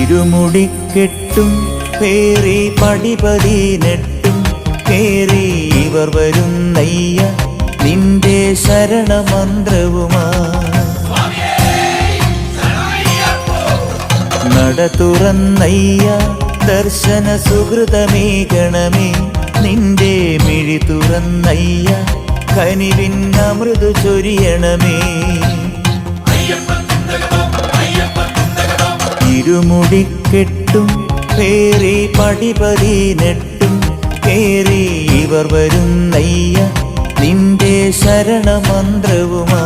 ഇരുമുടിക്കെട്ടും പേറി പടിപതിനെട്ടും കേറി ഇവർ വരുന്നയ്യ നിന്റെ ശരണമന്ത്രവുമാ. നട തുറന്നയ്യ ദർശന സുഹൃതമേകണമേ നിന്റെ മിഴി തുറന്നയ്യ കനിവിൻ അമൃതു ചൊരിയണമേ. ഇരുമുടിക്കെട്ടും പേറി പടിപതിനെട്ടും കേറി ഇവർ വരുന്നയ്യ നിന്റെ ശരണമന്ത്രവുമാ.